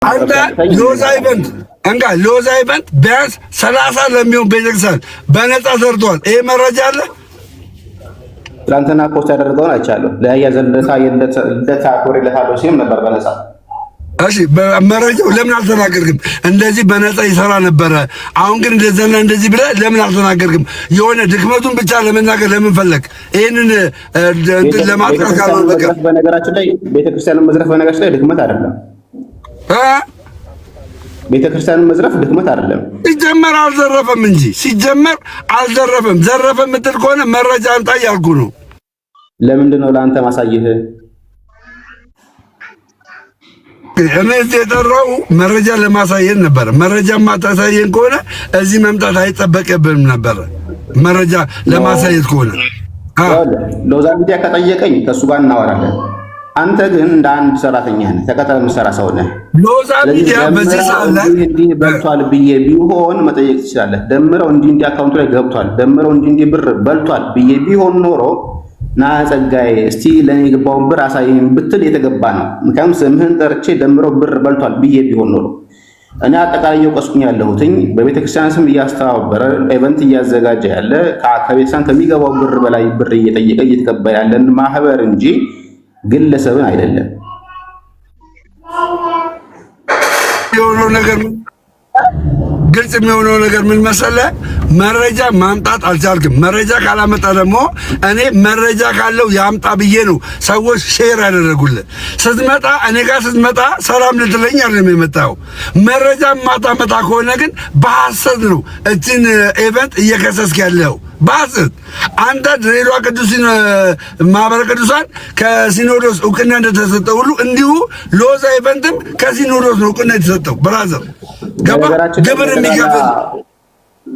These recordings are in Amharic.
አንተ ሎዛ ኢቨንት እንጋ ሎዛ ኢቨንት ቢያንስ 30 ለሚሆን ቤተክርስቲያን በነፃ ሰርቷል። ይሄ መረጃ አለ። ትናንትና ፖስት ያደረገውን አይቻለሁ። ለያዘለታ የለታ ኮሪለታለው ሲም ነበር በነፃ። እሺ መረጃው ለምን አልተናገርክም? እንደዚህ በነፃ ይሰራ ነበረ። አሁን ግን እንደዘና እንደዚህ ብለህ ለምን አልተናገርክም? የሆነ ድክመቱን ብቻ ለመናገር ለምን ፈለግ? ይሄንን ለማጥቃት ካልሆነ በቃ በነገራችን ላይ ቤተክርስቲያንን መዝረፍ በነገራችን ላይ ድክመት አይደለም። ቤተክርስቲያንን መዝረፍ ድክመት አይደለም። ሲጀመር አልዘረፈም እንጂ ሲጀመር አልዘረፈም። ዘረፈ የምትል ከሆነ መረጃ አምጣ እያልኩ ነው። ለምንድን ነው ለአንተ ማሳየህ? እኔ የጠራው መረጃ ለማሳየት ነበር። መረጃ ማታሳየን ከሆነ እዚህ መምጣት አይጠበቅብንም ነበር። መረጃ ለማሳየት ከሆነ ሎዛ ሚዲያ ከጠየቀኝ ከሱ ጋር እናወራለን። አንተ ግን እንደ አንድ ሰራተኛ ነህ፣ ተቀጥረህ የምትሰራ ሰው ነህ። ሎዛ ሚዲያ በዚህ ሰዓት እንዲህ በልቷል ብዬ ቢሆን መጠየቅ ትችላለህ። ደምረው እንዲህ አካውንቱ ላይ ገብቷል፣ ደምረው እንዲህ ብር በልቷል ብዬ ቢሆን ኖሮ ና ጸጋዬ እስቲ ለኔ የገባውን ብር አሳየኝ ብትል የተገባ ነው። ምክንያቱም ስምህን ጠርቼ ደምረው ብር በልቷል ብዬ ቢሆን ኖሮ እኔ አጠቃላይ እየወቀስኩኝ ያለሁትኝ በቤተክርስቲያን ስም እያስተባበረ ኢቨንት እያዘጋጀ ያለ ከቤተክርስቲያን ከሚገባው ብር በላይ ብር እየጠየቀ እየተቀበለ ያለን ማህበር እንጂ ግለሰብን አይደለም። የሆነው ነገር ግልጽ የሚሆነው ነገር ምን መሰለህ? መረጃ ማምጣት አልቻልክም። መረጃ ካላመጣ ደግሞ እኔ መረጃ ካለው ያምጣ ብዬ ነው ሰዎች ሼር ያደረጉልህ። ስትመጣ እኔ ጋር ስትመጣ ሰላም ልትለኝ አይደለም የመጣው። መረጃ ማታመጣ ከሆነ ግን በሐሰት ነው እችን ኢቨንት እየከሰስክ ያለው በሐሰት። አንተ ድሬዳዋ ቅዱስ ማህበረ ቅዱሳን ከሲኖዶስ እውቅና እንደተሰጠው ሁሉ እንዲሁ ሎዛ ኢቨንትም ከሲኖዶስ ነው እውቅና የተሰጠው። ብራዘር ገባ ግብር የሚከፍል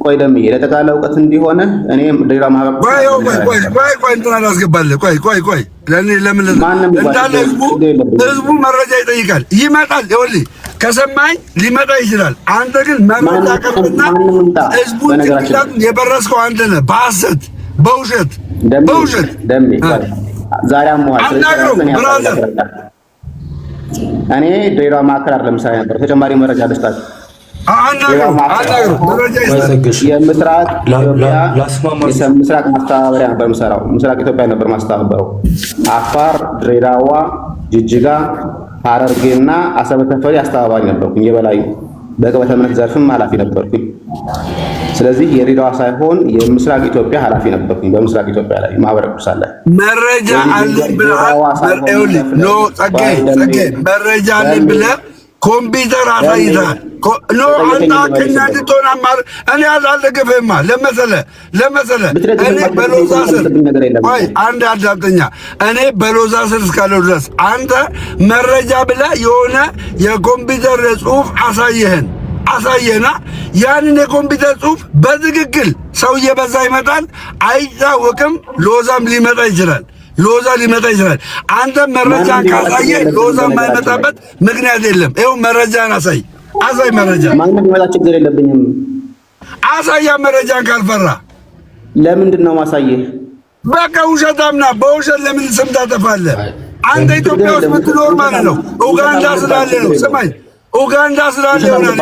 ቆይ ለምዬ ለጠቅላላ እውቀት እንዲሆነ እኔም ድሬዳዋ ማህበረ ቆይ እንትና ላስገባልህ። ቆይ ለኔ ለምን እንዳለ ህዝቡ መረጃ ይጠይቃል፣ ይመጣል። ይኸውልህ ከሰማኝ ሊመጣ ይችላል። አንተ ግን መረጃ ቀርብና ህዝቡ ጭንቅላቱን የበረስከው አንተ ነህ። በሐሰት በውሸት ደሜ ዛሬ አሞሃል። ብራዘር እኔ ድሬዳዋ ማዕከል አይደለም ምሳሌ ነበር። ተጨማሪ መረጃ ልስጣችሁ። ምስራቅ ማስተባበሪያ ነበር የምሰራው። ምስራቅ ኢትዮጵያ ነበር ማስተባበረው። አፋር፣ ድሬዳዋ፣ ጅጅጋ፣ ሐረርጌና አሰበ ተፈሪ አስተባባሪ ነበርኩኝ። የበላይ በቅበተ እምነት ዘርፍም ኃላፊ ነበርኩኝ። ስለዚህ የድሬዳዋ ሳይሆን የምስራቅ ኢትዮጵያ ኃላፊ ነበርኩኝ። በምስራቅ ኢትዮጵያ ላይ ማህበረ ቅዱሳን ላይ መረጃ አለኝ ብለህ ኮምፒውተር አሳይተሃል። ኖ አንተ አከኛ እንድትሆን አማር እኔ አልደግፍህማ። ለመሰለ እኔ በሎዛ ስር ቆይ አንድ አዳምጠኛ። እኔ በሎዛ ስር እስካለው ድረስ አንተ መረጃ ብለህ የሆነ የኮምፒውተር ጽሑፍ አሳየህና ያንን የኮምፒውተር ጽሑፍ በትክክል ሰው እየበዛ ይመጣል አይታወቅም። ሎዛም ሊመጣ ይችላል። አንተ መረጃ ካሳየ ሎዛ የማይመጣበት ምክንያት የለም። ይኸው መረጃን አሳይ መረጃ ማንም ይመጣ ችግር የለብኝም። አሳያ መረጃን ካልፈራ ለምንድን ነው ማሳየህ? በቃ ውሸታምና በውሸት ለምን ስም ታጠፋለህ? አንተ ኢትዮጵያ ውስጥ የምትኖር ማለት ነው። ኡጋንዳ ስላለ ነው። ስማኝ ኡጋንዳ ስላለ ይሆናል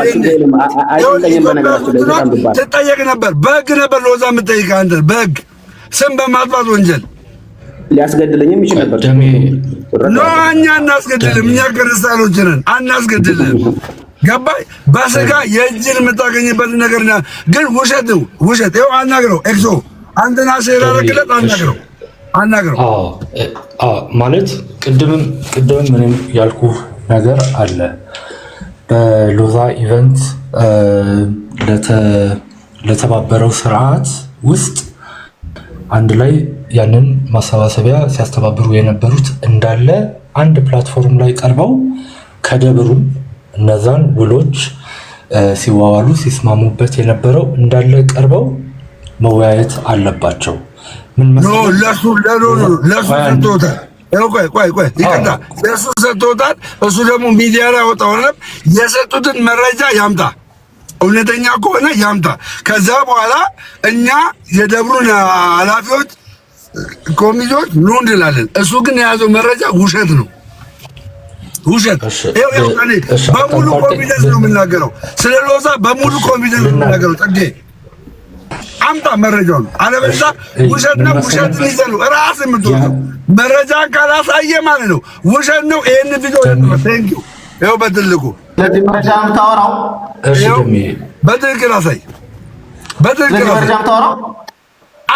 ትጠየቅ ነበር። በህግ ነበር ሎዛ የምትጠይቅ አንተ በህግ ስም በማጥፋት ወንጀል ሊያስገድለኝም ይችል ነበር። ኖ እኛ እናስገድልም። እኛ ክርስቲያኖች ነን፣ አናስገድልም። ገባይ በስጋ የእጅን የምታገኝበት ነገር ግን ውሸት ነው። ይኸው አናግረው። ኤክሶ አንተና ሼር አደረግለት። አናግረው ማለት ቅድምም ምንም ያልኩ ነገር አለ። በሎዛ ኢቨንት ለተባበረው ስርዓት ውስጥ አንድ ላይ ያንን ማሰባሰቢያ ሲያስተባብሩ የነበሩት እንዳለ አንድ ፕላትፎርም ላይ ቀርበው ከደብሩም እነዛን ውሎች ሲዋዋሉ ሲስማሙበት የነበረው እንዳለ ቀርበው መወያየት አለባቸው። ምን መሰለህ ለሱ ሰጥቶታል። ቆይ ይቅርታ፣ ለሱ ሰጥቶታል። እሱ ደግሞ ሚዲያ ላይ ወጣው የሰጡትን መረጃ ያምጣ። እውነተኛ ከሆነ ያምጣ። ከዛ በኋላ እኛ የደብሩን ኃላፊዎች ኮሚቴዎች ኑ እንላለን። እሱ ግን የያዘው መረጃ ውሸት ነው። ውሸት። ይኸው እኔ በሙሉ ኮንፊደንስ ነው የምናገረው፣ ስለ ሎዛ በሙሉ ኮንፊደንስ ነው የምናገረው። ጸጌ አምጣ መረጃውን፣ አለበለዚያ ውሸት ነው። ውሸትን ይዘህ ነው ራስህ የምትወስደው። መረጃን ካላሳየ ማለት ነው ውሸት ነው። ይሄን ቪዲዮ ቴንክ ዩ። ይኸው በትልቁ ለዚህ መረጃ የምታወራው በትክክል አሳይ፣ በትክክል መረጃ የምታወራው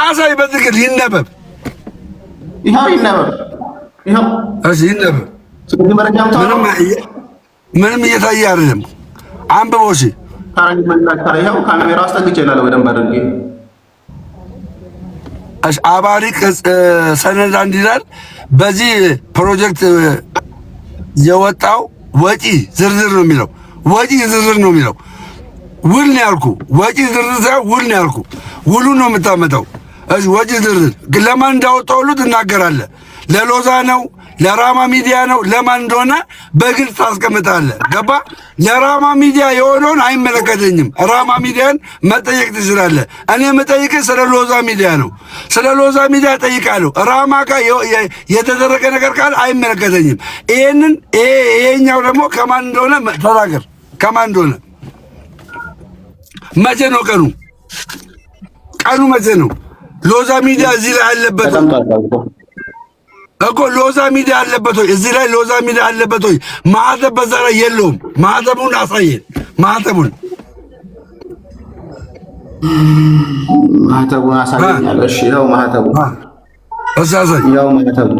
አሳይ፣ በትክክል ይነበብ። ይኸው ይነበብ፣ ይኸው እሺ ይነበብ። ስለዚህ መረጃ የምታወራው ምንም እየታየ አይደለም። አንብበው። እሺ ታረኝ መላክ ታረው ካሜራ አስጠግቼ እላለሁ በደንብ አድርጌ። እሺ አባሪ ሰነድ አንድ ይላል። በዚህ ፕሮጀክት የወጣው ወጪ ዝርዝር ነው የሚለው። ወጪ ዝርዝር ነው የሚለው። ውል ነው ያልኩ። ወጪ ዝርዝር ሳይሆን ውል ነው ያልኩ። ውሉ ነው የምታመጣው። እሺ ወጪ ዝርዝር ለማን እንዳወጣው ሁሉ ትናገራለህ። ለሎዛ ነው፣ ለራማ ሚዲያ ነው፣ ለማን እንደሆነ በግልጽ ታስቀምጣለህ። ገባ? ለራማ ሚዲያ የሆነውን አይመለከተኝም። ራማ ሚዲያን መጠየቅ ትችላለህ። እኔ የምጠይቅህ ስለ ሎዛ ሚዲያ ነው። ስለ ሎዛ ሚዲያ ጠይቃለሁ። ራማ ጋር የተደረገ ነገር ካለ አይመለከተኝም። ይሄኛው ደግሞ ከማን እንደሆነ ተናገር። ከማን እንደሆነ መቼ ነው ቀኑ? ቀኑ መቼ ነው? ሎዛ ሚዲያ እዚህ ላይ አለበት እኮ። ሎዛ ሚዲያ አለበት ወይ? እዚህ ላይ ሎዛ ሚዲያ አለበት ወይ? ማህተብ በዛ ላይ የለውም። ማህተቡን አሳየን። ማህተቡን አሳየኛል። እሺ ይኸው ማህተቡ አሳየኝ። ይኸው ማህተቡ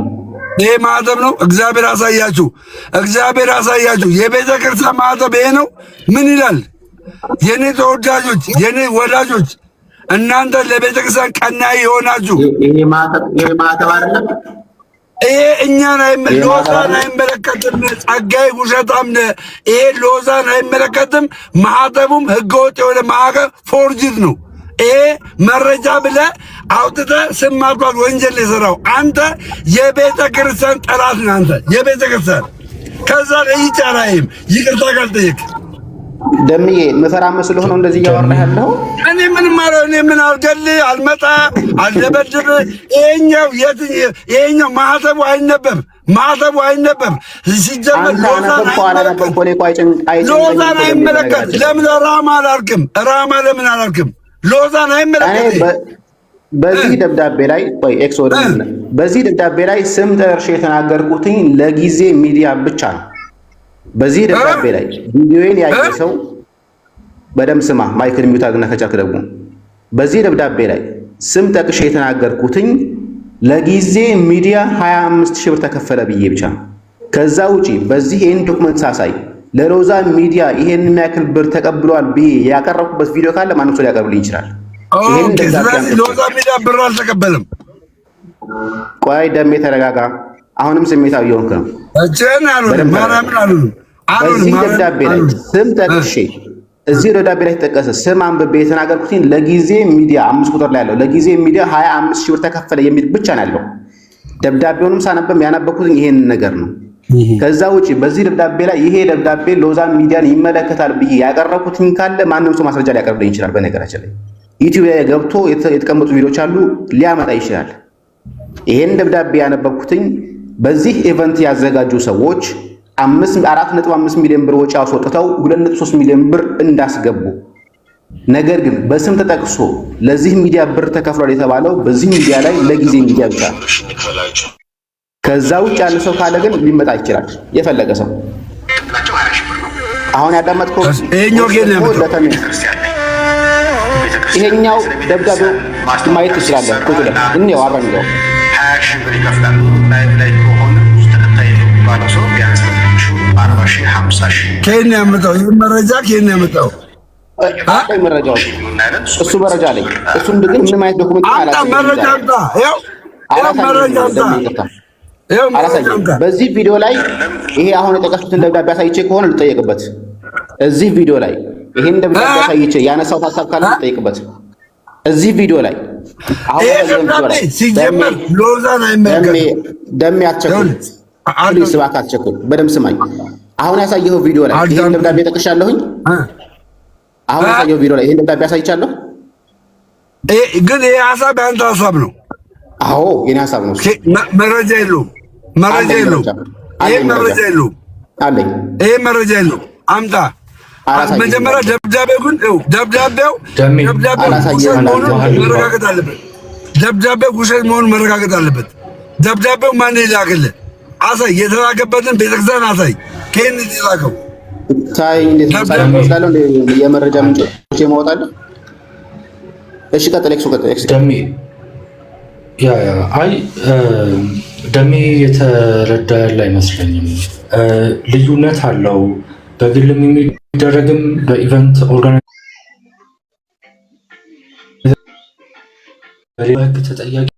ይሄ ማህተብ ነው። እግዚአብሔር አሳያችሁ፣ እግዚአብሔር አሳያችሁ። የቤተ ክርስቲያን ማህተብ ይሄ ነው። ምን ይላል? የኔ ተወዳጆች፣ የኔ ወዳጆች፣ እናንተ ለቤተ ክርስቲያን ቀናኢ የሆናችሁ ይሄ ማህተብ አይደለም። ይሄ እኛን ሎዛን አይመለከትም። ጸጋዬ ውሸታም ነህ። ይሄ ሎዛን አይመለከትም። ማህተቡም ህገወጥ የሆነ ማህተብ ፎርጅድ ነው። ይሄ መረጃ ብለህ አውጥተህ ስም ማጥፋት ወንጀል የሰራው አንተ የቤተ ክርስቲያን ጠላት ነህ። አንተ የቤተ ክርስቲያን ከዛ ላይ ይቻላልም ይቅርታ ካልጠየቅ ደምዬ መፈራ መስሎህ ነው እንደዚህ እያወራህ ያለው። እኔ ምን ማለት እኔ ምን አልገል አልመጣ አልደበድብ። ይሄኛው ማህተቡ አይነበብ፣ ማህተቡ አይነበብ። ሲጀመር ሎዛን አይመለከት። ለምን ራማ አላልክም? ራማ ለምን አላልክም? ሎዛን አይመለከት። በዚህ ደብዳቤ ላይ ቆይ ኤክሶድ በዚህ ደብዳቤ ላይ ስም ጠርሼ የተናገርኩትኝ ለጊዜ ሚዲያ ብቻ ነው። በዚህ ደብዳቤ ላይ ቪዲዮዬን ያየ ሰው በደምብ ስማ። ማይክል ሚውት አድርግና ከቻልክ ደግሞ በዚህ ደብዳቤ ላይ ስም ጠቅሼ የተናገርኩትኝ ለጊዜ ሚዲያ 25,000 ብር ተከፈለ ብዬ ብቻ ነው። ከዛ ውጪ በዚህ ይሄን ዶክመንት ሳሳይ ለሎዛ ሚዲያ ይሄን የሚያክል ብር ተቀብሏል ብዬ ያቀረብኩበት ቪዲዮ ካለ ማንም ሰው ሊያቀርብልኝ ይችላል። ይሄን ሎዛ ሚዲያ ብር አልተቀበለም። ቆይ ደሜ ተረጋጋ። አሁንም ስሜታዊ የሆንክ ነው። በዚህ ደብዳቤ ላይ ስም ጠቅሼ እዚህ ደብዳቤ ላይ ተጠቀሰ ስም አንብቤ የተናገርኩትኝ ለጊዜ ሚዲያ 5 ቁጥር ላይ ያለው ለጊዜ ሚዲያ 25,000 ብር ተከፈለ የሚል ብቻ ነው ያለው። ደብዳቤውንም ሳነበም ያነበብኩትኝ ይሄን ነገር ነው። ከዛ ውጪ በዚህ ደብዳቤ ላይ ይሄ ደብዳቤ ሎዛ ሚዲያን ይመለከታል ብዬ ያቀረብኩትኝ ካለ ማንም ሰው ማስረጃ ሊያቀርብልኝ ይችላል። በነገራችን ላይ ዩቲዩብ ላይ ገብቶ የተቀመጡ ቪዲዮዎች አሉ ሊያመጣ ይችላል። ይሄን ደብዳቤ ያነበብኩትኝ በዚህ ኢቨንት ያዘጋጁ ሰዎች 4.5 ሚሊዮን ብር ወጪ አስወጥተው 2.3 ሚሊዮን ብር እንዳስገቡ፣ ነገር ግን በስም ተጠቅሶ ለዚህ ሚዲያ ብር ተከፍሏል የተባለው በዚህ ሚዲያ ላይ ለጊዜ ሚዲያ ብቻ። ከዛ ውጭ ያለ ሰው ካለ ግን ሊመጣ ይችላል የፈለገ ሰው። አሁን ያዳመጥከው ይሄኛው ደብዳቤው ማየት ትችላለህ። ቁጭ ብለህ እንየው አብረን እንየው። 20,000 ብር ይከፍላል። ላይቭ ላይ ከሆነ ብዙ ተከታይ ነው የሚባለው ሰው ቢያንስ 40,000 50,000 ከየት ያመጣው? ይህ መረጃ ከየት ያመጣው? አይ መረጃው እሱ መረጃ ላይ እሱ እንደዚህ ምንም አይነት ዶክመንት አላሳየም። መረጃ አምጣ። ይኸው መረጃ አምጣ። በዚህ ቪዲዮ ላይ ይሄ አሁን የጠቀስኩትን ደብዳቤ አሳይቼ ከሆነ ልጠየቅበት። እዚህ ቪዲዮ ላይ ይሄን ደብዳቤ አሳይቼ ያነሳሁት ሀሳብ ካለ ልጠየቅበት። እዚህ ቪዲዮ ላይ አሁን ሲጀመር ሎዛን አይመለከትም። ደሜ አትቸኩል፣ ፕሊስ እባክህ አትቸኩል። በደምብ ስማኝ። አሁን ያሳየኸው ቪዲዮ ላይ ይሄን ደብዳቤ ጠቅሻለሁኝ። አሁን ያሳየኸው ቪዲዮ ላይ ይሄን ደብዳቤ አሳይቻለሁ። ግን ይሄ ሀሳብ የአንተ ሀሳብ ነው። አዎ የኔ ሀሳብ ነው። መረጃ የለውም፣ መረጃ የለውም። ይሄ መረጃ የለውም። አለኝ። ይሄ መረጃ የለውም። አምጣ። መጀመሪያ ደብዳቤው ግን ደብዳቤው ውሸት መሆኑን መረጋገጥ አለበት። ደብዳቤው ውሸት መሆኑን መረጋገጥ አለበት። ደብዳቤው ማን ይላክልህ? አሳይ። የተላከበትን ቤተክርስቲያን አሳይ። ከየት ነው የተላከው? ታይ እንዴት ነው የመረጃ ምንጮች የማወጣለህ? እሺ ቀጥል። ደሜ አይ ደሜ የተረዳ ያለ አይመስለኝም። ልዩነት አለው። በግልም የሚደረግም በኢቨንት ኦርጋናይዜሽን ተጠያቂ